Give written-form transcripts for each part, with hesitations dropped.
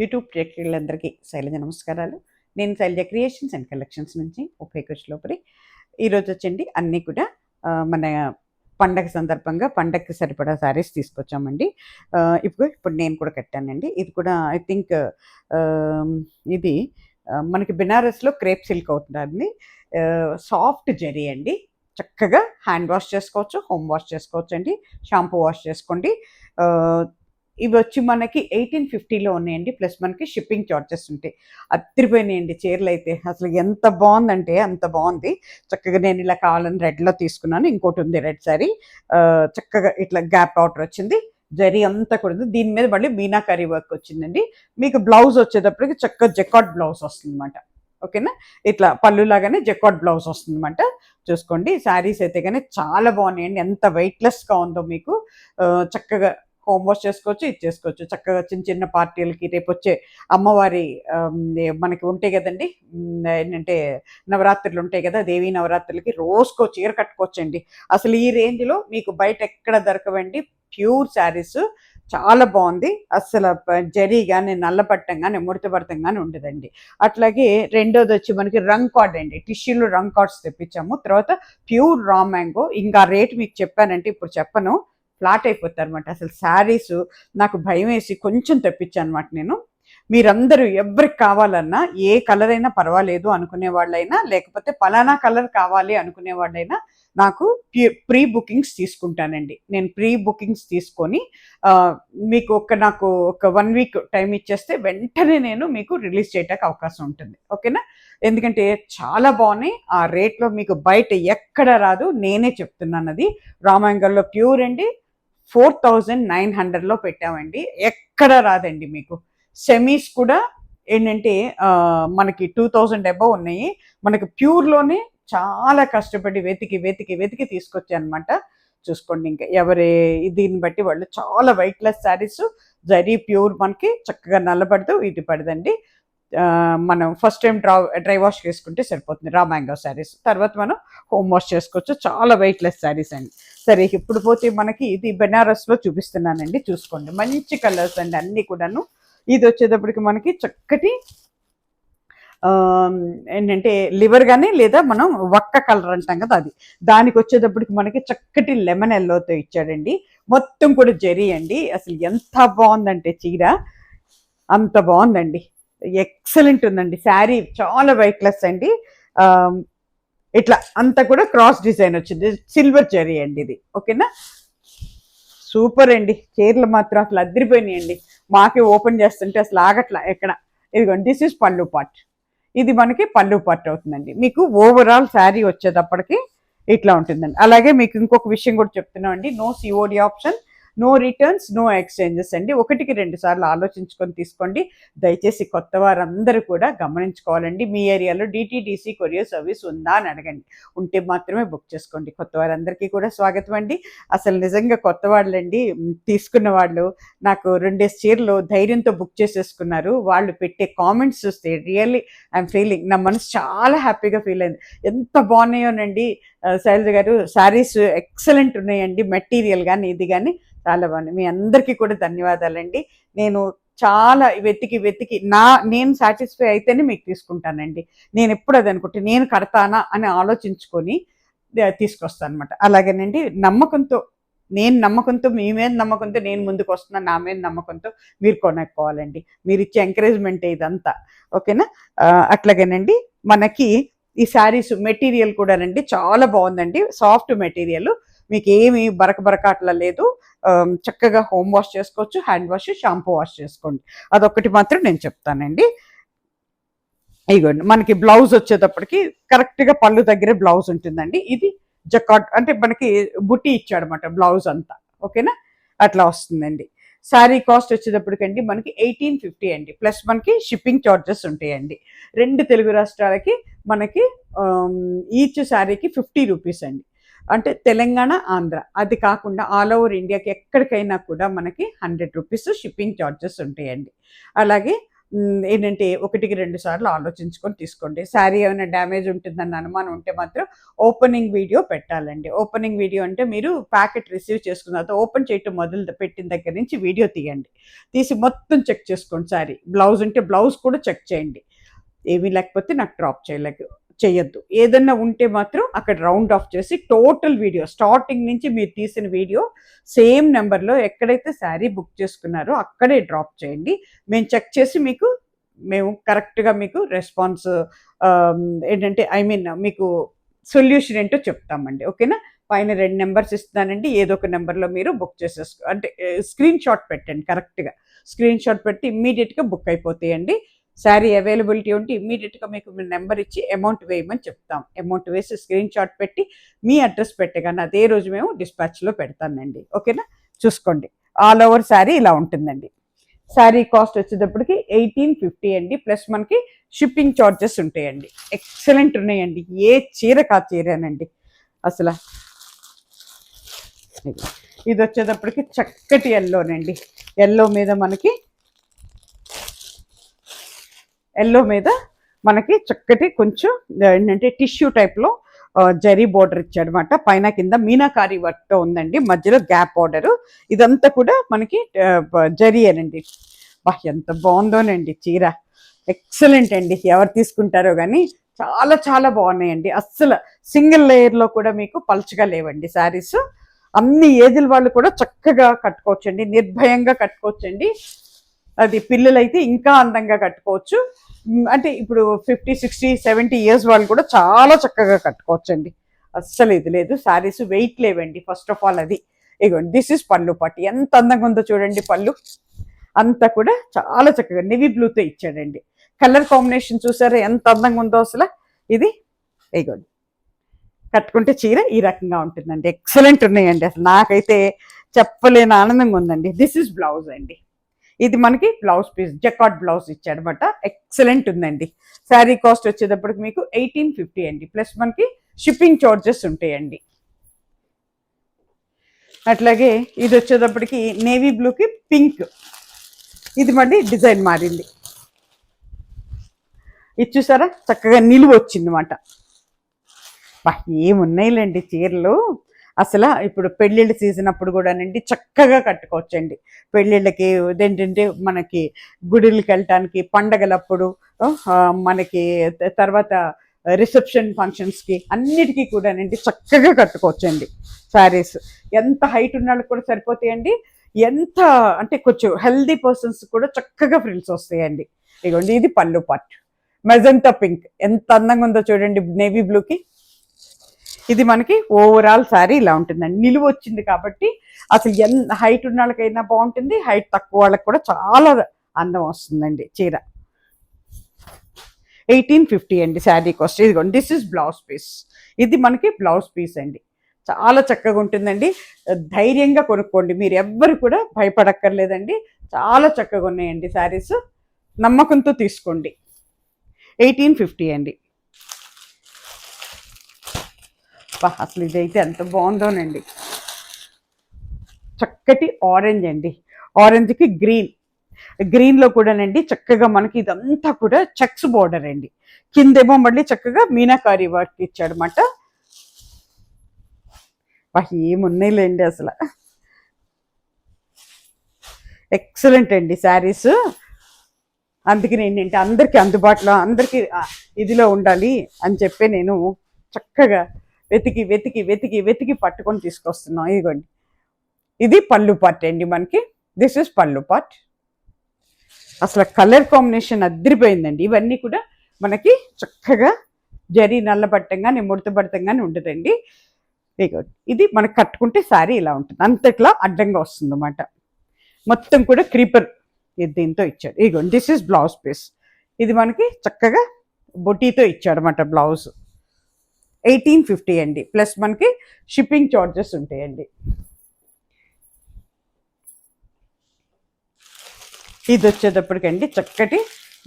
YouTube ప్రేక్షకులందరికీ శైలజ నమస్కారాలు. నేను శైలజ క్రియేషన్స్ అండ్ కలెక్షన్స్ నుంచి ఉపయోగించలోపరి ఈరోజు వచ్చండి అన్నీ కూడా మన పండగ సందర్భంగా పండగకి సరిపడా శారీస్ తీసుకొచ్చామండి. ఇప్పుడు నేను కూడా కట్టానండి. ఇది కూడా ఐ థింక్ ఇది మనకి బెనారస్లో క్రేప్ సిల్క్ అవుతుందండి. సాఫ్ట్ జరీ అండి. చక్కగా హ్యాండ్ వాష్ చేసుకోవచ్చు, హోమ్ వాష్ చేసుకోవచ్చు అండి, షాంపూ వాష్ చేసుకోండి. ఇవి వచ్చి మనకి 1850లో ఉన్నాయండి. ప్లస్ మనకి షిప్పింగ్ చార్జెస్ ఉంటాయి. అదిరిపోయినాయండి చీరలు అయితే. అసలు ఎంత బాగుందంటే అంత బాగుంది. చక్కగా నేను ఇలా కావాలని రెడ్లో తీసుకున్నాను. ఇంకోటి ఉంది రెడ్ శారీ, చక్కగా ఇట్లా గ్యాప్ అవుటర్ వచ్చింది. జరీ అంతా కూడా దీని మీద మళ్ళీ మీనాకరీ వర్క్ వచ్చిందండి. మీకు బ్లౌజ్ వచ్చేటప్పటికి చక్కగా జెకాట్ బ్లౌజ్ వస్తుంది అనమాట. ఓకేనా, ఇట్లా పళ్ళు లాగానే జెకాట్ బ్లౌజ్ వస్తుంది అనమాట. చూసుకోండి, శారీస్ అయితే కానీ చాలా బాగున్నాయండి. ఎంత వెయిట్లెస్గా ఉందో మీకు. చక్కగా హోమ్ వాష్ చేసుకోవచ్చు, ఇది చేసుకోవచ్చు. చక్కగా చిన్న చిన్న పార్టీలకి, రేపు వచ్చే అమ్మవారి మనకి ఉంటాయి కదండి, ఏంటంటే నవరాత్రులు ఉంటాయి కదా, దేవీ నవరాత్రులకి రోజుకో చీర కట్టుకోవచ్చండి. అసలు ఈ రేంజ్లో మీకు బయట ఎక్కడ దొరకవండి ప్యూర్ శారీస్. చాలా బాగుంది. అస్సలు జరీ కానీ నల్లపట్టం కానీ ముడతపడతం కానీ ఉండదండి. అట్లాగే రెండోది వచ్చి మనకి రంగ్ కార్డ్ అండి. టిష్యూలో రంగ్ కార్డ్స్ తెప్పించాము. తర్వాత ప్యూర్ రా మ్యాంగో. ఇంకా రేట్ మీకు చెప్పానంటే ఇప్పుడు చెప్పను, ఫ్లాట్ అయిపోతారు అనమాట. అసలు శారీస్ నాకు భయం వేసి కొంచెం తెప్పించాను అనమాట నేను. మీరందరూ ఎవరికి కావాలన్నా, ఏ కలర్ అయినా పర్వాలేదు అనుకునే వాళ్ళైనా, లేకపోతే పలానా కలర్ కావాలి అనుకునే వాళ్ళైనా నాకు ప్రీ బుకింగ్స్ తీసుకుంటానండి. నేను ప్రీ బుకింగ్స్ తీసుకొని మీకు నాకు ఒక 1 వీక్ టైం ఇచ్చేస్తే వెంటనే నేను మీకు రిలీజ్ చేయడానికి అవకాశం ఉంటుంది. ఓకేనా, ఎందుకంటే చాలా బాగున్నాయి. ఆ రేట్లో మీకు బయట ఎక్కడ రాదు, నేనే చెప్తున్నాను. అది రామాయంగల్లో ప్యూర్ అండి. 4900లో పెట్టామండి. ఎక్కడ రాదండి మీకు. సెమీస్ కూడా ఏంటంటే మనకి 2000 అబవ్ ఉన్నాయి. మనకి ప్యూర్లోనే చాలా కష్టపడి వెతికి వెతికి వెతికి తీసుకొచ్చాను అనమాట. చూసుకోండి, ఇంకా ఎవరి దీన్ని బట్టి వాళ్ళు. చాలా వెయిట్లెస్ శారీస్, జరీ ప్యూర్, మనకి చక్కగా నల్లబడదు, ఇది పడదండి. మనం ఫస్ట్ టైం డ్రై వాష్ చేసుకుంటే సరిపోతుంది రా మ్యాంగో శారీస్. తర్వాత మనం హోమ్ వాష్ చేసుకోవచ్చు. చాలా వెయిట్లెస్ శారీస్ అండి. సరే, ఇప్పుడు పోతే మనకి ఇది బెనారస్లో చూపిస్తున్నానండి. చూసుకోండి, మంచి కలర్స్ అండి అన్నీ కూడాను. ఇది వచ్చేటప్పటికి మనకి చక్కటి ఏంటంటే లివర్ కానీ, లేదా మనం వక్క కలర్ అంటాం కదా, అది. దానికి వచ్చేటప్పటికి మనకి చక్కటి లెమన్ ఎల్లోతో ఇచ్చాడండి. మొత్తం కూడా జరీ అండి. అసలు ఎంత బాగుందంటే చీర, అంత బాగుందండి. ఎక్సలెంట్ ఉందండి శారీ. చాలా వెయిట్లెస్ అండి. ఇట్లా అంతా కూడా క్రాస్ డిజైన్ వచ్చింది. సిల్వర్ జరీ అండి ఇది. ఓకేనా, సూపర్ అండి. చీరలు మాత్రం అసలు అదిరిపోయినాయండి. మాకే ఓపెన్ చేస్తుంటే అసలు ఆగట్లా ఎక్కడ. ఇదిగోండి, దిస్ ఇస్ పళ్ళు పార్ట్. ఇది మనకి పళ్ళు పార్ట్ అవుతుందండి. మీకు ఓవరాల్ శారీ వచ్చేటప్పటికి ఇట్లా ఉంటుందండి. అలాగే మీకు ఇంకొక విషయం కూడా చెప్తున్నాం అండి, no COD option, no returns, no exchanges అండి. 1కి 2 సార్లు ఆలోచించుకొని తీసుకోండి. దయచేసి కొత్త వారందరూ కూడా గమనించుకోవాలండి. మీ ఏరియాలో డిటిడిసి కొరియర్ సర్వీస్ ఉందా అని అడగండి. ఉంటే మాత్రమే బుక్ చేసుకోండి. కొత్త వారందరికీ కూడా స్వాగతం అండి. అసలు నిజంగా కొత్త వాళ్ళండి తీసుకున్న వాళ్ళు నాకు 2 చీరలు ధైర్యంతో బుక్ చేసేసుకున్నారు. వాళ్ళు పెట్టే కామెంట్స్ చూస్తే రియల్లీ ఐఎమ్ ఫీలింగ్, నా మనసు చాలా హ్యాపీగా ఫీల్ అయింది. ఎంత బాగున్నాయోనండి శైలజ గారు, శారీస్ ఎక్సలెంట్ ఉన్నాయండి. మెటీరియల్ కానీ ఇది కానీ చాలా బాగుంది. మీ అందరికీ కూడా ధన్యవాదాలండి. నేను చాలా వెతికి వెతికి నేను సాటిస్ఫై అయితేనే మీకు తీసుకుంటానండి. నేను ఎప్పుడు అది అనుకుంటే నేను కడతానా అని ఆలోచించుకొని తీసుకొస్తాను అనమాట. అలాగేనండి, నమ్మకంతో మీ మీద నమ్మకంతో నేను ముందుకు వస్తున్నాను. నా మీద నమ్మకంతో మీరు కొనుక్కోవాలండి. మీరు ఇచ్చే ఎంకరేజ్మెంట్ ఇదంతా. ఓకేనా, అట్లాగేనండి మనకి ఈ శారీస్ మెటీరియల్ కూడానండి చాలా బాగుందండి. సాఫ్ట్ మెటీరియల్, మీకు ఏమి బరక అట్లా లేదు. చక్కగా హోమ్ వాష్ చేసుకోవచ్చు, హ్యాండ్ వాష్, షాంపూ వాష్ చేసుకోండి. అదొకటి మాత్రం నేను చెప్తానండి. ఇగోండి, మనకి బ్లౌజ్ వచ్చేటప్పటికి కరెక్ట్గా పళ్ళు దగ్గరే బ్లౌజ్ ఉంటుందండి. ఇది జకాట్ అంటే మనకి బుట్టి ఇచ్చాడనమాట బ్లౌజ్ అంతా. ఓకేనా, అట్లా వస్తుందండి. శారీ కాస్ట్ వచ్చేటప్పటికండి మనకి 1850 అండి. ప్లస్ మనకి షిప్పింగ్ చార్జెస్ ఉంటాయండి. 2 తెలుగు రాష్ట్రాలకి మనకి ఈచ్ శారీకి 50 రూపీస్ అండి. అంటే తెలంగాణ, ఆంధ్ర, అది కాకుండా ఆల్ ఓవర్ ఇండియాకి ఎక్కడికైనా కూడా మనకి 100 రూపీస్ షిప్పింగ్ చార్జెస్ ఉంటాయండి. అలాగే ఏంటంటే ఒకటికి 2 సార్లు ఆలోచించుకొని తీసుకోండి. శారీ ఏమైనా డ్యామేజ్ ఉంటుందన్న అనుమానం ఉంటే మాత్రం ఓపెనింగ్ వీడియో పెట్టాలండి. ఓపెనింగ్ వీడియో అంటే మీరు ప్యాకెట్ రిసీవ్ చేసుకున్న తర్వాత ఓపెన్ చేయటం పెట్టిన దగ్గర నుంచి వీడియో తీయండి. తీసి మొత్తం చెక్ చేసుకోండి శారీ. బ్లౌజ్ ఉంటే బ్లౌజ్ కూడా చెక్ చేయండి. ఏమీ లేకపోతే నాకు డ్రాప్ చేయొద్దు. ఏదన్నా ఉంటే మాత్రం అక్కడ రౌండ్ ఆఫ్ చేసి టోటల్ వీడియో స్టార్టింగ్ నుంచి మీరు తీసిన వీడియో సేమ్ నెంబర్లో ఎక్కడైతే శారీ బుక్ చేసుకున్నారో అక్కడే డ్రాప్ చేయండి. మేము చెక్ చేసి మేము కరెక్ట్గా మీకు రెస్పాన్స్ ఏంటంటే మీకు సొల్యూషన్ ఏంటో చెప్తామండి. ఓకేనా? పైన 2 నెంబర్స్ ఇస్తున్నానండి. ఏదో ఒక నెంబర్లో మీరు బుక్ అంటే స్క్రీన్ షాట్ పెట్టండి. కరెక్ట్గా స్క్రీన్ షాట్ పెట్టి ఇమ్మీడియట్గా బుక్ అయిపోతాయండి. శారీ అవైలబిలిటీ ఉంటే ఇమ్మీడియట్గా మీకు నెంబర్ ఇచ్చి అమౌంట్ వేయమని చెప్తాం. అమౌంట్ వేసి స్క్రీన్ షాట్ పెట్టి మీ అడ్రస్ పెట్టగానే అదే రోజు మేము డిస్పాచ్లో పెడతానండి. ఓకేనా? చూసుకోండి. ఆల్ ఓవర్ శారీ ఇలా ఉంటుందండి. శారీ కాస్ట్ వచ్చేటప్పటికి 1850 అండి. ప్లస్ మనకి షిప్పింగ్ ఛార్జెస్ ఉంటాయండి. ఎక్సలెంట్ ఉన్నాయండి. ఏ చీర కా చీరేనండి అసలు. ఇది వచ్చేటప్పటికి చక్కటి ఎల్లోనండి. ఎల్లో మీద మనకి చక్కటి కొంచెం ఏంటంటే టిష్యూ టైప్లో జరీ బోర్డర్ ఇచ్చాడనమాట. పైన కింద మీనాకారి వర్క్తో ఉందండి. మధ్యలో గ్యాప్ బోర్డరు. ఇదంతా కూడా మనకి జరీ అనండి. ఎంత బాగుందోనండి చీర. ఎక్సలెంట్ అండి. ఎవరు తీసుకుంటారో కానీ చాలా చాలా బాగున్నాయండి. అస్సలు సింగిల్ లేయర్లో కూడా మీకు పల్చగా లేవండి శారీస్. అన్ని ఏజ్ల వాళ్ళు కూడా చక్కగా కట్టుకోవచ్చండి. నిర్భయంగా కట్టుకోవచ్చండి. అది పిల్లలైతే ఇంకా అందంగా కట్టుకోవచ్చు. అంటే ఇప్పుడు 50, 60, 70 ఇయర్స్ వాళ్ళు కూడా చాలా చక్కగా కట్టుకోవచ్చండి. అస్సలు ఇది లేదు. శారీస్ వెయిట్ లేవండి. ఫస్ట్ ఆఫ్ ఆల్ అది. ఇగోండి, దిస్ ఇస్ పళ్ళు పట్టి. ఎంత అందంగా ఉందో చూడండి. పళ్ళు అంతా కూడా చాలా చక్కగా నెవీ బ్లూతో ఇచ్చాడండి. కలర్ కాంబినేషన్ చూసారా ఎంత అందంగా ఉందో అసలు. ఇది ఇగోండి, కట్టుకుంటే చీర ఈ రకంగా ఉంటుందండి. ఎక్సలెంట్ ఉన్నాయండి. అసలు నాకైతే చెప్పలేని ఆనందంగా ఉందండి. దిస్ ఇస్ బ్లౌజ్ అండి. ఇది మనకి బ్లౌజ్ పీస్ జకాట్ బ్లౌజ్ ఇచ్చాడనమాట. ఎక్సలెంట్ ఉందండి. శారీ కాస్ట్ వచ్చేటప్పటికి మీకు 1850 అండి. ప్లస్ మనకి షిప్పింగ్ ఛార్జెస్ ఉంటాయండి. అట్లాగే ఇది వచ్చేటప్పటికి నేవీ బ్లూకి పింక్. ఇది మళ్ళీ డిజైన్ మారింది. ఇది చూసారా చక్కగా నిలువ వచ్చిందన్నమాట. ఏమున్నాయిలేండి చీరలు అసలు. ఇప్పుడు పెళ్ళిళ్ళ సీజన్ అప్పుడు కూడానండి చక్కగా కట్టుకోవచ్చండి. పెళ్ళిళ్ళకి ఏంటంటే మనకి గుడికి వెళ్ళటానికి, పండగలప్పుడు మనకి తర్వాత రిసెప్షన్ ఫంక్షన్స్కి అన్నిటికీ కూడానండి చక్కగా కట్టుకోవచ్చండి శారీస్. ఎంత హైట్ ఉన్న వాళ్ళకి కూడా సరిపోతాయండి. ఎంత అంటే కొంచెం హెల్దీ పర్సన్స్ కూడా చక్కగా ఫ్రిల్స్ వస్తాయండి. ఇదిగోండి, ఇది పళ్ళు పార్ట్. మెజంతా పింక్ ఎంత అందంగా ఉందో చూడండి నేవీ బ్లూకి. ఇది మనకి ఓవరాల్ శారీ ఇలా ఉంటుందండి. నిలువ వచ్చింది కాబట్టి అసలు ఎంత హైట్ ఉన్న వాళ్ళకైనా బాగుంటుంది. హైట్ తక్కువ వాళ్ళకి కూడా చాలా అందం వస్తుందండి చీర. 1850 అండి శారీ కాస్ట్. ఇదిగోండి, దిస్ ఇస్ బ్లౌజ్ పీస్. ఇది మనకి బ్లౌజ్ పీస్ అండి. చాలా చక్కగా ఉంటుందండి. ధైర్యంగా కొనుక్కోండి. మీరు ఎవ్వరు కూడా భయపడక్కర్లేదండి. చాలా చక్కగా ఉన్నాయండి శారీస్. నమ్మకంతో తీసుకోండి. 1850 అండి. అసలు ఇదైతే ఎంత బాగుందోనండి. చక్కటి ఆరెంజ్ అండి. ఆరెంజ్కి గ్రీన్లో కూడానండి చక్కగా మనకి ఇదంతా కూడా చెక్స్ బోర్డర్ అండి. కిందేమో మళ్ళీ చక్కగా మీనాకారి వర్క్ ఇచ్చాడనమాట. ఏమున్నాయిలేండి అసలు. ఎక్సలెంట్ అండి శారీస్. అందుకని ఏంటంటే అందరికీ అందుబాటులో, అందరికీ ఇదిలో ఉండాలి అని చెప్పి నేను చక్కగా వెతికి వెతికి వెతికి వెతికి పట్టుకొని తీసుకొస్తున్నాం. ఇదిగోండి, ఇది పళ్ళు పార్ట్ అండి మనకి. This is pallu part. అసలు కలర్ కాంబినేషన్ అదిరిపోయిందండి. ఇవన్నీ కూడా మనకి చక్కగా జరీ నల్లబట్టంగానే ముడతబడతంగానే ఉంటుందండి. ఇదిగోండి, ఇది మనకు కట్టుకుంటే శారీ ఇలా ఉంటుంది. అంతట్లా అడ్డంగా వస్తుంది అన్నమాట. మొత్తం కూడా క్రీపర్ దీంతో ఇచ్చాడు. ఇదిగోండి, దిస్ ఇస్ బ్లౌజ్ పీస్. ఇది మనకి చక్కగా బొటీతో ఇచ్చాడు అన్నమాట బ్లౌజ్. 1850 అండి. ప్లస్ మనకి షిప్పింగ్ ఛార్జెస్ ఉంటాయండి. ఇది వచ్చేటప్పటికండి చక్కటి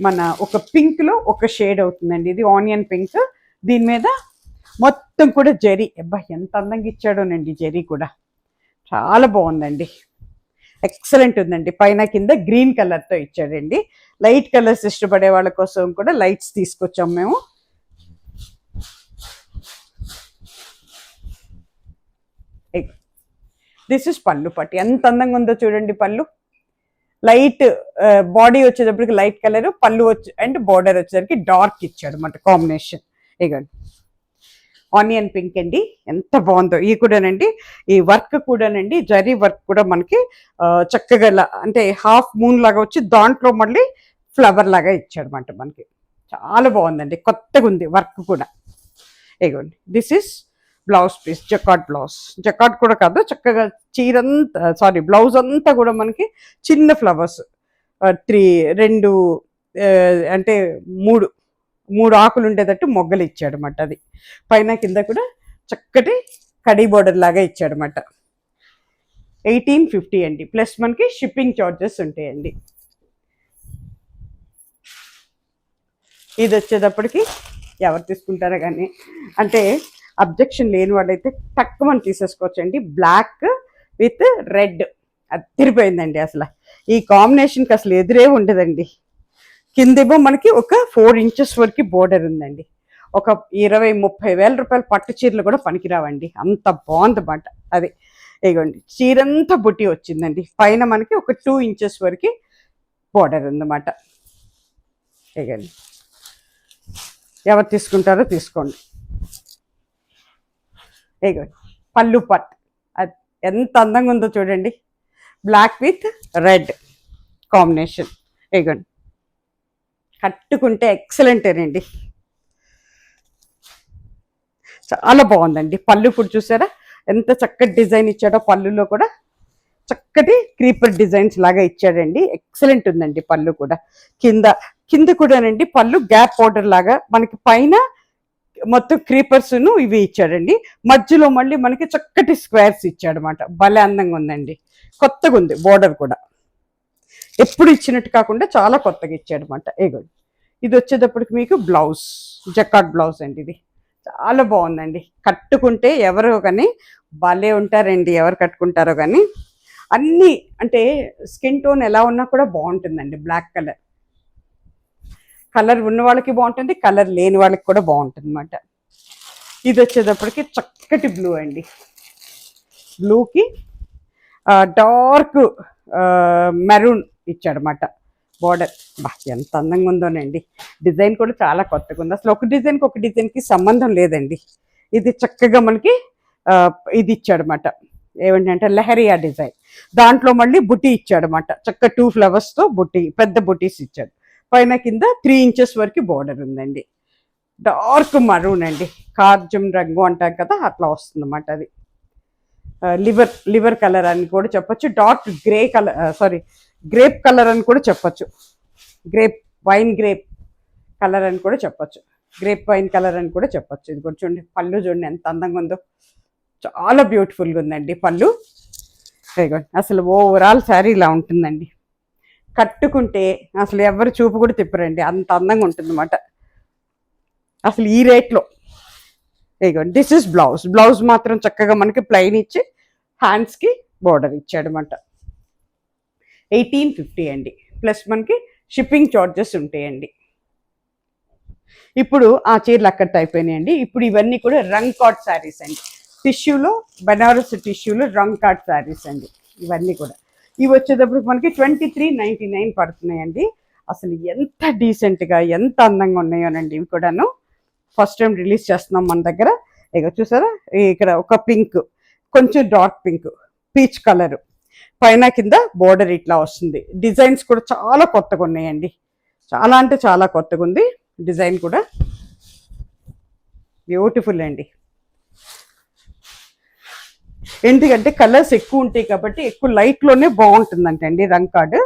మన ఒక పింక్లో ఒక షేడ్ అవుతుందండి. ఇది ఆనియన్ పింక్. దీని మీద మొత్తం కూడా జరీ. ఎంత అందంగా ఇచ్చాడోనండి జరీ కూడా. చాలా బాగుందండి. ఎక్సలెంట్ ఉందండి. పైన కింద గ్రీన్ కలర్తో ఇచ్చాడండి. లైట్ కలర్స్ ఇష్టపడే వాళ్ళ కోసం కూడా లైట్స్ తీసుకొచ్చాం మేము. దిస్ ఇస్ పళ్ళు పట్టి. ఎంత అందంగా ఉందో చూడండి. పళ్ళు లైట్, బాడీ వచ్చేటప్పటికి లైట్ కలర్, పళ్ళు వచ్చి అండ్ బార్డర్ వచ్చేసరికి డార్క్ ఇచ్చాడు అన్నమాట కాంబినేషన్. ఇగోండి ఆనియన్ పింక్ అండి, ఎంత బాగుందో. ఈ కూడానండి, ఈ వర్క్ కూడానండి, జరీ వర్క్ కూడా మనకి చక్కగా అంటే హాఫ్ మూన్ లాగా వచ్చి దాంట్లో మళ్ళీ ఫ్లవర్ లాగా ఇచ్చాడు అనమాట మనకి. చాలా బాగుందండి, కొత్తగా ఉంది వర్క్ కూడా. ఇగోండి this is blouse piece, jacquard blouse. Jacquard కూడా కాదు, చక్కగా చీరంతా బ్లౌజ్ అంతా కూడా మనకి చిన్న ఫ్లవర్స్, రెండు అంటే మూడు ఆకులు ఉండేటట్టు మొగ్గలు ఇచ్చాడు అనమాట. అది పైన కింద కూడా చక్కటి కడీ బోర్డర్ లాగా ఇచ్చాడు అనమాట. 1850 అండి, ప్లస్ మనకి షిప్పింగ్ చార్జెస్ ఉంటాయండి. ఇది వచ్చేటప్పటికి ఎవరు తీసుకుంటారో కానీ, అంటే అబ్జెక్షన్ లేని వాళ్ళైతే తక్కువ మనం తీసేసుకోవచ్చండి. బ్లాక్ విత్ రెడ్ అది తిరిపోయిందండి. అసలు ఈ కాంబినేషన్కి అసలు ఎదురే ఉండదండి. కిందేమో మనకి ఒక 4 ఇంచెస్ వరకు బోర్డర్ ఉందండి. ఒక 20-30 వేల రూపాయల పట్టు చీరలు కూడా పనికిరావండి, అంత బాగుందన్నమాట. అది ఇగోండి చీరంతా బుట్టి వచ్చిందండి. పైన మనకి ఒక 2 ఇంచెస్ వరకు బోర్డర్ ఉందన్నమాట. ఇగోండి ఎవరు తీసుకుంటారో తీసుకోండి. ఇగోండి పళ్ళు పట్, అది ఎంత అందంగా ఉందో చూడండి. Black with red combination. ఇగోండి కట్టుకుంటే ఎక్సలెంటేనండి, చాలా బాగుందండి. పళ్ళు ఇప్పుడు చూసారా ఎంత చక్కటి డిజైన్ ఇచ్చాడో. పళ్ళులో కూడా చక్కటి క్రీపర్ డిజైన్స్ లాగా ఇచ్చాడండి. ఎక్సలెంట్ ఉందండి పళ్ళు కూడా. కింద కూడానండి పళ్ళు గ్యాప్ బోర్డర్ లాగా మనకి, పైన మొత్తం క్రీపర్స్ను ఇవి ఇచ్చాడండి. మధ్యలో మళ్ళీ మనకి చక్కటి స్క్వేర్స్ ఇచ్చాడు అనమాట. భలే అందంగా ఉందండి, కొత్తగా ఉంది. బోర్డర్ కూడా ఎప్పుడు ఇచ్చినట్టు కాకుండా చాలా కొత్తగా ఇచ్చాడు అనమాట. ఇది వచ్చేటప్పటికి మీకు బ్లౌజ్, జకాట్ బ్లౌజ్ అండి. ఇది చాలా బాగుందండి. కట్టుకుంటే ఎవరో కానీ భలే ఉంటారండి, ఎవరు కట్టుకుంటారో కానీ. అన్నీ అంటే స్కిన్ టోన్ ఎలా ఉన్నా కూడా బాగుంటుందండి. బ్లాక్ కలర్ ఉన్న వాళ్ళకి బాగుంటుంది, కలర్ లేని వాళ్ళకి కూడా బాగుంటుంది అన్నమాట. ఇది వచ్చేటప్పటికి చక్కటి బ్లూ అండి. బ్లూకి డార్క్ మెరూన్ ఇచ్చాడనమాట బార్డర్. ఎంత అందంగా ఉందోనండి. డిజైన్ కూడా చాలా కొత్తగా ఉంది. అసలు ఒక డిజైన్కి ఒక డిజైన్కి సంబంధం లేదండి. ఇది చక్కగా మనకి ఇది ఇచ్చాడనమాట, ఏమిటంటే లెహరియా డిజైన్. దాంట్లో మళ్ళీ బుట్టి ఇచ్చాడనమాట. చక్క 2 ఫ్లవర్స్తో బుట్టి, పెద్ద బుట్టీస్ ఇచ్చాడు. పైన కింద 3 ఇంచెస్ వరకు బోర్డర్ ఉందండి. డార్క్ మరూన్ అండి, కార్జం రంగు అంటాం కదా, అట్లా వస్తుంది అన్నమాట. అది లివర్ కలర్ అని కూడా చెప్పొచ్చు. Dark grey colour, grape colour అని కూడా చెప్పొచ్చు. వైన్ గ్రేప్ కలర్ అని కూడా చెప్పొచ్చు. గ్రేప్ వైన్ కలర్ అని కూడా చెప్పొచ్చు. ఇది కూడా చూడండి, పళ్ళు చూడండి ఎంత అందంగా ఉందో. చాలా బ్యూటిఫుల్గా ఉందండి పళ్ళు. అసలు ఓవరాల్ శారీ ఇలా ఉంటుందండి. కట్టుకుంటే అసలు ఎవరు చూపు కూడా తిప్పరండి, అంత అందంగా ఉంటుంది అన్నమాట. అసలు ఈ రేట్లో. This is blouse. బ్లౌజ్ మాత్రం చక్కగా మనకి ప్లెయిన్ ఇచ్చి హ్యాండ్స్కి బోర్డర్ ఇచ్చాడు అనమాట. 1850 అండి, ప్లస్ మనకి షిప్పింగ్ చార్జెస్ ఉంటాయండి. ఇప్పుడు ఆ చీరలు అక్కడితో అయిపోయినాయండి. ఇప్పుడు ఇవన్నీ కూడా రంగ్ కాట్ శారీస్ అండి. టిష్యూలో, బనారస్ టిష్యూలో రంగ్ కాట్ శారీస్ అండి ఇవన్నీ కూడా. ఇవి వచ్చేటప్పుడు మనకి 2399 పడుతున్నాయండి. అసలు ఎంత డీసెంట్గా, ఎంత అందంగా ఉన్నాయోనండి ఇవి కూడాను. ఫస్ట్ టైం రిలీజ్ చేస్తున్నాం మన దగ్గర. చూసారా, ఇక్కడ ఒక పింక్, కొంచెం డార్క్ పింక్, పీచ్ కలర్, పైన కింద బోర్డర్ ఇట్లా వస్తుంది. డిజైన్స్ కూడా చాలా కొత్తగా ఉన్నాయండి, చాలా అంటే చాలా కొత్తగా ఉంది డిజైన్ కూడా. బ్యూటిఫుల్ అండి. ఎందుకంటే కలర్స్ ఎక్కువ ఉంటాయి కాబట్టి ఎక్కువ లైట్లోనే బాగుంటుందంట అండి రంగ్ కార్డ్.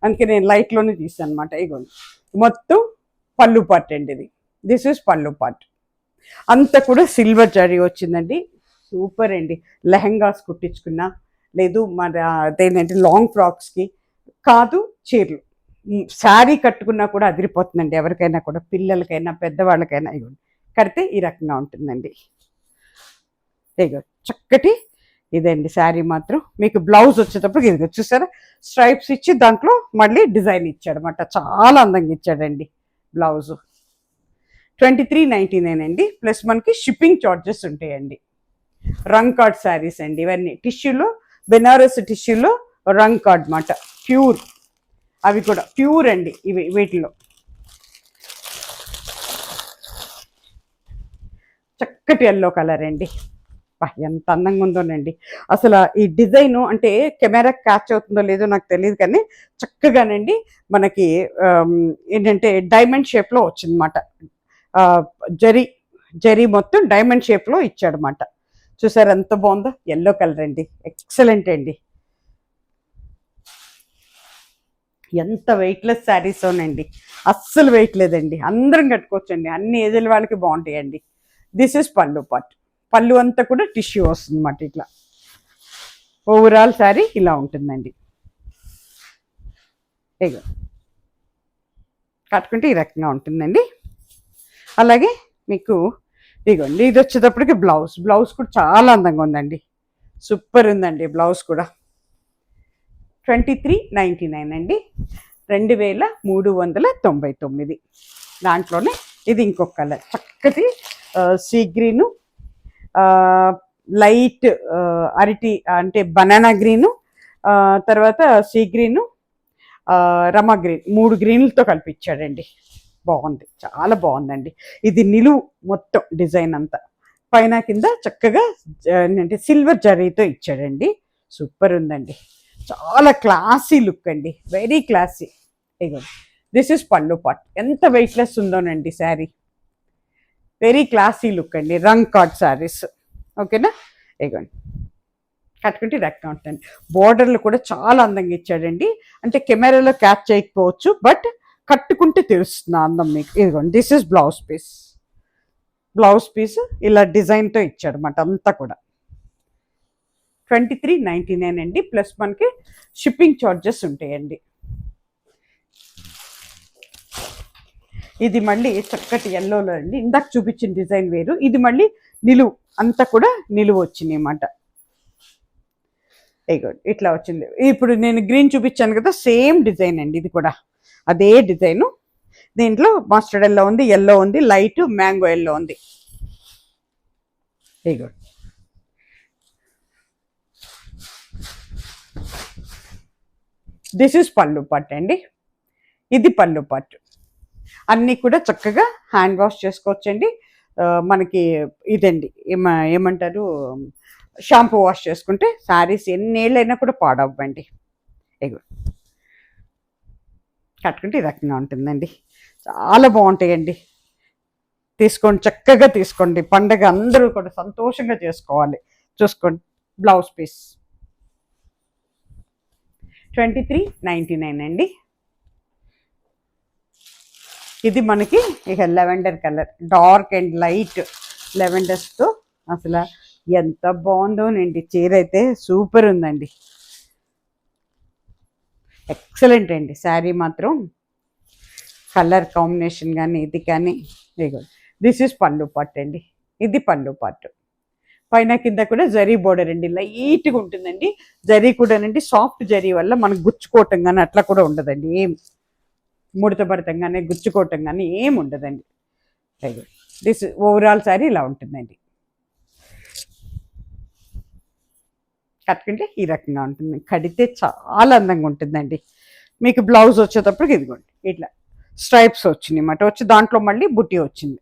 అందుకే నేను లైట్లోనే తీసాను అనమాట. ఇగోండి మొత్తం పళ్ళు పార్ట్ అండి ఇది. This is pallu part. అంతా కూడా సిల్వర్ జరీ వచ్చిందండి. సూపర్ అండి. లెహంగాస్ కుట్టించుకున్నా, లేదు మరి అదేంటంటే లాంగ్ ఫ్రాక్స్కి కాదు, చీరలు, శారీ కట్టుకున్నా కూడా అదిరిపోతుందండి. ఎవరికైనా కూడా, పిల్లలకైనా పెద్దవాళ్ళకైనా ఇగోండి కడితే ఈ రకంగా ఉంటుందండి. ఇగో చక్కటి ఇదండి శారీ మాత్రం. మీకు బ్లౌజ్ వచ్చేటప్పుడు ఇది చూసారా, స్ట్రైప్స్ ఇచ్చి దాంట్లో మళ్ళీ డిజైన్ ఇచ్చాడు అనమాట. చాలా అందంగా ఇచ్చాడండి బ్లౌజు. 2399 అండి, ప్లస్ మనకి షిప్పింగ్ చార్జెస్ ఉంటాయండి. రంగ్ కార్డ్ శారీస్ అండి ఇవన్నీ, టిష్యూలో, బెనారస్ టిష్యూలో రంగ్ కార్డ్ మాట, ప్యూర్. అవి కూడా ప్యూర్ అండి ఇవి. వీటిలో చక్కటి ఎల్లో కలర్ అండి. ఎంత అందంగా ఉందోనండి అసలు. ఈ డిజైను అంటే కెమెరా క్యాచ్ అవుతుందో లేదో నాకు తెలియదు, కానీ చక్కగానండి మనకి ఏంటంటే డైమండ్ షేప్లో వచ్చిందన్నమాట. జరీ జరీ మొత్తం డైమండ్ షేప్లో ఇచ్చాడనమాట. చూసారు ఎంత బాగుందో, ఎల్లో కలర్ అండి, ఎక్సలెంట్ అండి. ఎంత వెయిట్లెస్ శారీస్ అవునండి, అస్సలు వెయిట్ లేదండి, అందరం కట్టుకోవచ్చండి, అన్ని ఏజ్ల వాళ్ళకి బాగుంటాయండి. This is pallu part. పళ్ళు అంతా కూడా టిష్యూ వస్తుంది అన్నమాట. ఇట్లా ఓవరాల్ శారీ ఇలా ఉంటుందండి. ఇగో కట్టుకుంటే ఈ రకంగా ఉంటుందండి. అలాగే మీకు ఇదిగోండి, ఇది వచ్చేటప్పటికి బ్లౌజ్. బ్లౌజ్ కూడా చాలా అందంగా ఉందండి, సూపర్ ఉందండి బ్లౌజ్ కూడా. 2399 అండి, 2399. దాంట్లోనే ఇది ఇంకొక కలర్, చక్కటి సీ గ్రీను, లైట్ అరటి అంటే బనానా గ్రీను, తర్వాత సీ గ్రీను, రమా గ్రీన్, 3 గ్రీన్లతో కల్పించాడండి. బాగుంది, చాలా బాగుందండి. ఇది నిలువు మొత్తం డిజైన్ అంతా, పైన కింద చక్కగా అంటే సిల్వర్ జరీతో ఇచ్చాడండి. సూపర్ ఉందండి, చాలా క్లాసీ లుక్ అండి, వెరీ క్లాసీ. ఇగో దిస్ ఇస్ పళ్ళు పార్ట్. ఎంత వెయిట్లెస్ ఉందోనండి శారీ, వెరీ క్లాసీ లుక్ అండి. రంగ్ కార్డ్ శారీస్, ఓకేనా. ఇగోండి కట్టుకుంటే రకంగా ఉంటుంది. బోర్డర్లు కూడా చాలా అందంగా ఇచ్చాడండి, అంటే కెమెరాలో క్యాచ్ చేయకపోవచ్చు, బట్ కట్టుకుంటే తెలుస్తుంది అందం మీకు. ఇదిగోండి this is blouse piece. Blouse piece ఇలా డిజైన్తో ఇచ్చాడు అన్నమాట అంతా కూడా. 2399 అండి, ప్లస్ మనకి షిప్పింగ్ ఛార్జెస్ ఉంటాయండి. ఇది మళ్ళీ చక్కటి ఎల్లోలో అండి, ఇందాక చూపించిన డిజైన్ వేరు, ఇది మళ్ళీ నిలువు, అంతా కూడా నిలువు వచ్చింది అన్నమాట. ఇట్లా వచ్చింది. ఇప్పుడు నేను గ్రీన్ చూపించాను కదా, సేమ్ డిజైన్ అండి ఇది కూడా, అదే డిజైను. దీంట్లో మస్టర్డ్ ఎల్లో ఉంది, ఎల్లో ఉంది, లైట్ మ్యాంగో ఎల్లో ఉంది. దిస్ ఇస్ పళ్ళు పార్ట్ అండి, ఇది పళ్ళు పార్ట్. అన్నీ కూడా చక్కగా హ్యాండ్ వాష్ చేసుకోవచ్చండి. మనకి ఇదండి ఏమంటారు, షాంపూ వాష్ చేసుకుంటే శారీస్ ఎన్నేళ్ళైనా కూడా పాడవ్వండి. ఇగో కట్టుకుంటే ఈ రకంగా ఉంటుందండి, చాలా బాగుంటాయండి. తీసుకోండి, చక్కగా తీసుకోండి, పండగ అందరూ కూడా సంతోషంగా చేసుకోవాలి. చూసుకోండి బ్లౌజ్ పీస్. 2399 అండి. ఇది మనకి ఇక lavender colour, dark and light లెవెండర్స్తో అసలు ఎంత బాగుందోనండి. చీర అయితే సూపర్ ఉందండి, ఎక్సలెంట్ అండి. శారీ మాత్రం కలర్ కాంబినేషన్ కానీ ఇది కానీ. దిస్ ఇస్ పళ్ళు పార్ట్ అండి, ఇది పళ్ళు పార్ట్. పైన కింద కూడా జరీ బోర్డర్ అండి, లైట్గా ఉంటుందండి. జరీ కూడానండి సాఫ్ట్ జరీ వల్ల మనకు గుచ్చుకోవటం కానీ అట్లా కూడా ఉండదండి, ఏం ముడత పడటం కానీ గుచ్చుకోవటం కానీ ఏం ఉండదండి. దిస్ ఓవరాల్ శారీ ఇలా ఉంటుందండి. కట్టుకుంటే ఈ రకంగా ఉంటుంది, కడితే చాలా అందంగా ఉంటుందండి. మీకు బ్లౌజ్ వచ్చేటప్పటికి ఇదిగోండి ఇట్లా స్ట్రైప్స్ వచ్చినాయి అన్నమాట, వచ్చి దాంట్లో మళ్ళీ బుట్టి వచ్చింది.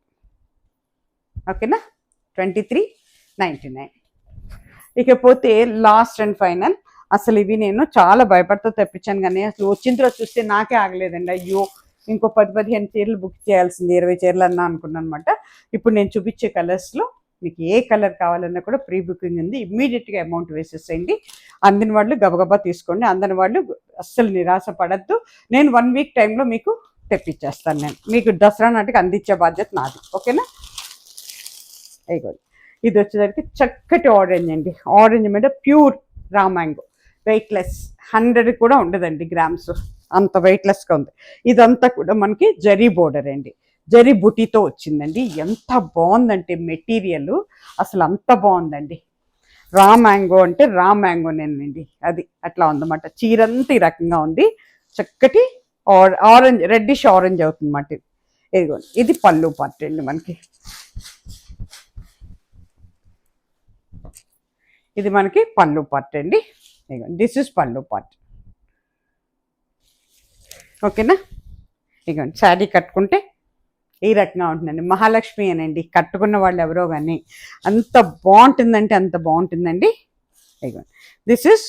ఓకేనా. 2399. ఇకపోతే లాస్ట్ అండ్ ఫైనల్, అసలు ఇవి నేను చాలా భయపడుతూ తెప్పించాను, కానీ అసలు వచ్చిన తర్వాత చూస్తే నాకే ఆగలేదండి. అయ్యో ఇంకో 10-15 చీరలు బుక్ చేయాల్సింది, 20 చీరలు అన్నా అనుకున్నాను అనమాట. ఇప్పుడు నేను చూపించే కలర్స్లో మీకు ఏ కలర్ కావాలన్నా కూడా ప్రీ బుకింగ్ ఉంది, ఇమ్మీడియట్గా అమౌంట్ వేసేసేయండి. అందిన వాళ్ళు గబగబా తీసుకోండి, అందని వాళ్ళు అస్సలు నిరాశ పడద్దు. నేను 1 వీక్ టైంలో మీకు తెప్పించేస్తాను, నేను మీకు దసరా నాటికి అందించే బాధ్యత నాది. ఓకేనా. అయిపోయింది. ఇది వచ్చేసరికి చక్కటి ఆరెంజ్ అండి, ఆరెంజ్ మీద ప్యూర్ రా మ్యాంగో, వెయిట్లెస్, 100 కూడా ఉండదండి గ్రామ్స్, అంత వెయిట్లెస్గా ఉంది. ఇదంతా కూడా మనకి జరీ బోర్డర్ అండి, జరీ బుటీతో వచ్చిందండి. ఎంత బాగుందంటే మెటీరియల్ అసలు అంత బాగుందండి. రా మ్యాంగో అంటే రా మ్యాంగోనేనండి, అది అట్లా ఉందన్నమాట. చీరంతా ఈ రకంగా ఉంది, చక్కటి ఆరెంజ్ రెడ్డిష్ ఆరెంజ్ అవుతుంది అన్నమాట. ఇదిగోండి, ఇది పళ్ళు పార్ట్ అండి మనకి. ఇది మనకి పళ్ళు పార్ట్ అండి. ఇదిగోండి, దిస్ ఇస్ పళ్ళు పార్ట్. ఓకేనా. ఇదిగోండి, శారీ కట్టుకుంటే ఈ రకంగా ఉంటుందండి. మహాలక్ష్మి అనండి, కట్టుకున్న వాళ్ళు ఎవరో కానీ అంత బాగుంటుందంటే అంత బాగుంటుందండి. ఇదిగోండి, దిస్ ఇస్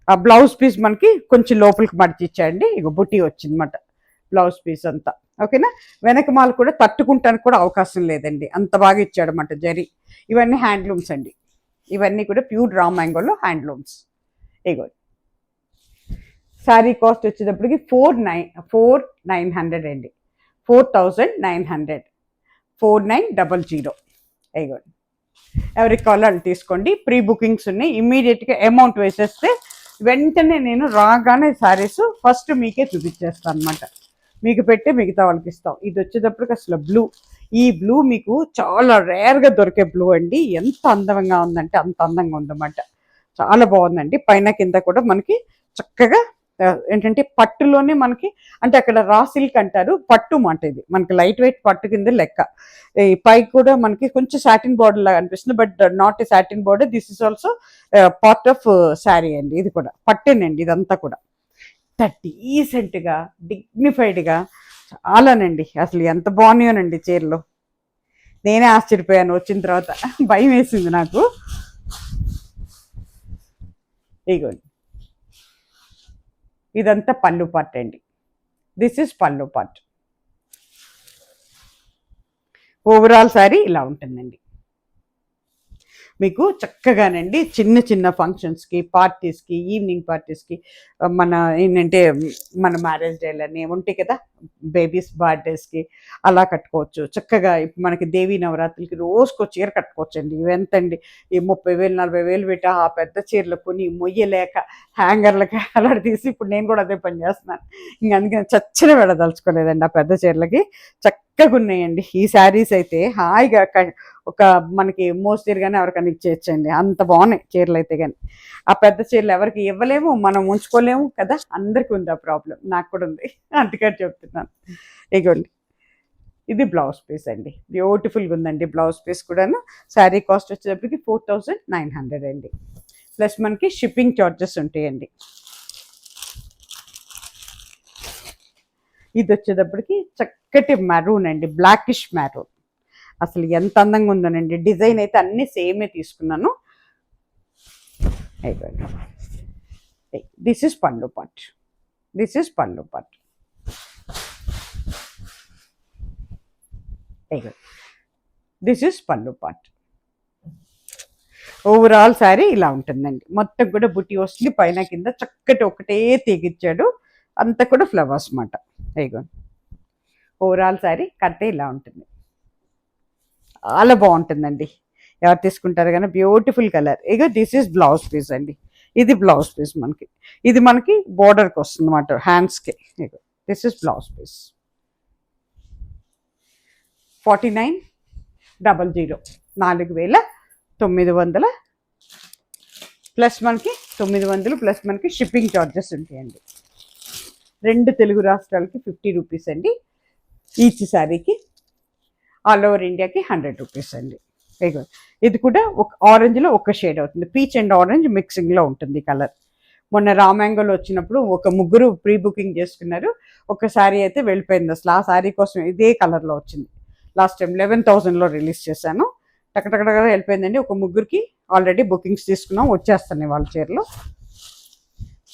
ఆ బ్లౌజ్ పీస్ మనకి కొంచెం లోపలికి మడిచి ఇచ్చాయండి. ఇక బుట్టి వచ్చిందన్నమాట బ్లౌజ్ పీస్ అంతా. ఓకేనా. వెనక మాలు కూడా తట్టుకుంటానికి కూడా అవకాశం లేదండి, అంత బాగా ఇచ్చాడన్నమాట జరీ. ఇవన్నీ హ్యాండ్లూమ్స్ అండి, ఇవన్నీ కూడా ప్యూర్ రా మ్యాంగోలో హ్యాండ్లూమ్స్. ఇగో శారీ కాస్ట్ వచ్చేటప్పటికి 4900 అండి, 4900, 4900. ఇగోండి, ఎవరికి కావాలో వాళ్ళు తీసుకోండి. ప్రీ బుకింగ్స్ ఉన్నాయి, ఇమ్మీడియట్గా అమౌంట్ వేసేస్తే వెంటనే నేను రాగానే శారీస్ ఫస్ట్ మీకే చూపించేస్తాను అనమాట. మీకు పెట్టి మిగతా వాళ్ళకి ఇస్తాం. ఇది వచ్చేటప్పటికి అసలు బ్లూ, ఈ బ్లూ మీకు చాలా రేర్గా దొరికే బ్లూ అండి. ఎంత అందంగా ఉందంటే అంత అందంగా ఉందన్నమాట, చాలా బాగుందండి. పైన కింద కూడా మనకి చక్కగా ఏంటంటే పట్టులోనే మనకి, అంటే అక్కడ రా సిల్క్ అంటారు, పట్టు మాట. ఇది మనకి లైట్ వెయిట్ పట్టు కింద లెక్క. ఈ పైకి కూడా మనకి కొంచెం సాటిన్ బోర్డర్ లాగా అనిపిస్తుంది, but not a satin border. This is also part of sari అండి. ఇది కూడా పట్టేనండి, ఇదంతా కూడా డీసెంట్గా డిగ్నిఫైడ్గా చాలానండి. అసలు ఎంత బాగున్నాయోనండి చీరలు, నేనే ఆశ్చర్యపోయాను వచ్చిన తర్వాత, భయం వేసింది నాకు. ఇగోండి, ఇదంతా పళ్ళు పార్ట్ అండి. This is pallu part. Overall sari ఇలా ఉంటుందండి. మీకు చక్కగానండి చిన్న చిన్న ఫంక్షన్స్కి, పార్టీస్కి, ఈవినింగ్ పార్టీస్కి, మన ఏంటంటే మన మ్యారేజ్ డేలని ఉంటాయి కదా, బేబీస్ బర్త్డేస్కి అలా కట్టుకోవచ్చు చక్కగా. మనకి దేవీ నవరాత్రులకి రోజుకో చీర కట్టుకోవచ్చండి. ఇవెంతండి, ఈ 30,000 40,000 పెట్టి ఆ పెద్ద చీరలు కొని మొయ్యలేక హ్యాంగర్లకి అలా తీసి, ఇప్పుడు నేను కూడా అదే పని చేస్తున్నాను. ఇంక అందుకని చచ్చిన వెళ్ళదలుచుకోలేదండి ఆ పెద్ద చీరలకి. చక్కగా ఉన్నాయండి ఈ శారీస్ అయితే. హాయిగా ఒక మనకి మోస్తరు కానీ ఎవరికైనా ఇచ్చేయచ్చండి, అంత బాగున్నాయి చీరలు అయితే. కానీ ఆ పెద్ద చీరలు ఎవరికి ఇవ్వలేము, మనం ఉంచుకోలేము కదా, అందరికీ ఉంది ఆ ప్రాబ్లం, నాకు కూడా ఉంది, అందుకని చెప్తున్నాను. ఇగోండి, ఇది బ్లౌజ్ పీస్ అండి, బ్యూటిఫుల్గా ఉందండి బ్లౌజ్ పీస్ కూడాను. శారీ కాస్ట్ వచ్చేటప్పటికి 4900 అండి, ప్లస్ మనకి షిప్పింగ్ ఛార్జెస్ ఉంటాయండి. ఇది వచ్చేటప్పటికి చక్కటి మెరూన్ అండి, బ్లాకిష్ మెరూన్. అసలు ఎంత అందంగా ఉందోనండి. డిజైన్ అయితే అన్నీ సేమే తీసుకున్నాను. అయిపోయింది. This is pallu part, this is pallu part. This is pallu part. Overall sari ఇలా ఉంటుందండి. మొత్తం కూడా బుట్టి వస్తుంది, పైన కింద చక్కటి ఒకటే తీగిచ్చాడు, అంతా కూడా ఫ్లవర్స్ మాట. అయిపోయింది. ఓవరాల్ శారీ కడితే ఇలా ఉంటుంది, చాలా బాగుంటుందండి. ఎవరు తీసుకుంటారు కానీ బ్యూటిఫుల్ కలర్. ఇక దిస్ ఈజ్ బ్లౌజ్ పీస్ అండి, ఇది బ్లౌజ్ పీస్ మనకి. ఇది మనకి బోర్డర్కి వస్తుంది అన్నమాట, హ్యాండ్స్కి. ఇక this is blouse piece. 4900, 4900 plus మనకి 900 ప్లస్ మనకి షిప్పింగ్ ఛార్జెస్ ఉంటాయండి. 2 తెలుగు రాష్ట్రాలకి 50 రూపీస్ అండి ఈచ్ శారీకి. ఆల్ ఓవర్ ఇండియాకి 100 రూపీస్ అండి. ఇది కూడా ఒక ఆరెంజ్లో ఒక షేడ్ అవుతుంది, పీచ్ అండ్ ఆరెంజ్ మిక్సింగ్లో ఉంటుంది కలర్. మొన్న రామ్యాంగోలో వచ్చినప్పుడు ఒక ముగ్గురు ప్రీ బుకింగ్ చేసుకున్నారు, ఒక శారీ అయితే వెళ్ళిపోయింది అసలు. ఆ శారీ కోసం ఇదే కలర్లో వచ్చింది, లాస్ట్ టైం 11,000లో రిలీజ్ చేశాను. టకటకటగా వెళ్ళిపోయిందండి. ఒక ముగ్గురికి ఆల్రెడీ బుకింగ్స్ తీసుకున్నాం, వచ్చేస్తున్నాయి వాళ్ళ చీరలు.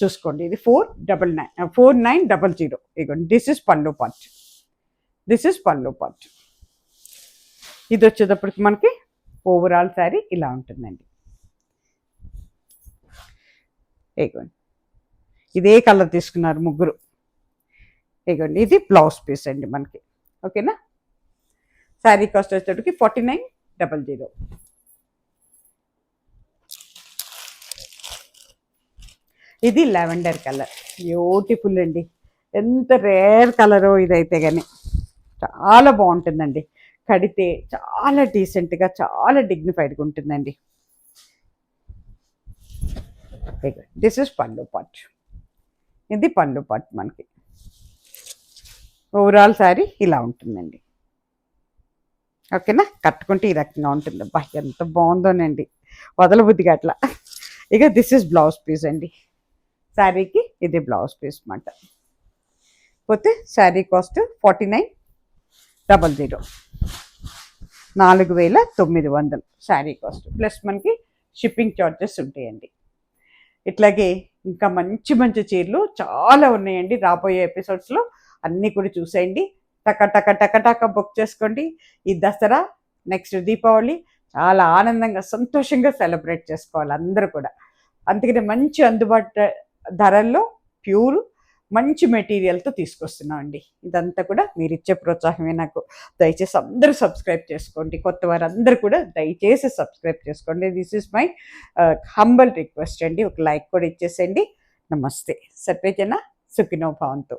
చూసుకోండి, ఇది 4900. ఇగోండి, this is pallu part, this is pallu part. ఇది వచ్చేటప్పటికి మనకి ఓవరాల్ శారీ ఇలా ఉంటుందండి. ఇగోండి, ఇదే కలర్ తీసుకున్నారు ముగ్గురు. ఇగోండి, ఇది బ్లౌజ్ పీస్ అండి మనకి. ఓకేనా. శారీ కాస్ట్ వచ్చేటప్పటికి 4900. ఇది లెవెండర్ కలర్, బ్యూటిఫుల్ అండి. ఎంత రేర్ కలరో ఇదైతే కానీ చాలా బాగుంటుందండి. కడితే చాలా డీసెంట్గా చాలా డిగ్నిఫైడ్గా ఉంటుందండి. దిస్ ఇస్ పళ్ళు పాట్. ఇది పళ్ళు పాట్ మనకి. ఓవరాల్ శారీ ఇలా ఉంటుందండి. ఓకేనా, కట్టుకుంటే ఈ రకంగా ఉంటుంది. అబ్బా ఎంత బాగుందోనండి, వదలబుద్ధిగా అట్లా. ఇక దిస్ ఇస్ బ్లౌజ్ పీస్ అండి. శారీకి ఇది బ్లౌజ్ పీస్ అన్నమాట. పోతే sari cost 4900, 4900 sari cost, plus మనకి షిప్పింగ్ ఛార్జెస్ ఉంటాయండి. ఇట్లాగే ఇంకా మంచి మంచి చీరలు చాలా ఉన్నాయండి. రాబోయే ఎపిసోడ్స్లో అన్నీ కూడా చూసేయండి. టక బుక్ చేసుకోండి. ఈ దసరా, నెక్స్ట్ దీపావళి చాలా ఆనందంగా సంతోషంగా సెలబ్రేట్ చేసుకోవాలి అందరూ కూడా. అందుకని మంచి అందుబాటు ధరల్లో ప్యూర్ మంచి మెటీరియల్తో తీసుకొస్తున్నామండి. ఇదంతా కూడా మీరు ఇచ్చే ప్రోత్సాహమే నాకు. దయచేసి అందరూ సబ్స్క్రైబ్ చేసుకోండి. కొత్త వారు అందరూ కూడా దయచేసి సబ్స్క్రైబ్ చేసుకోండి. This is my humble request అండి. ఒక లైక్ కూడా ఇచ్చేసేయండి. నమస్తే. సర్వేజన సుఖినో భవంతు.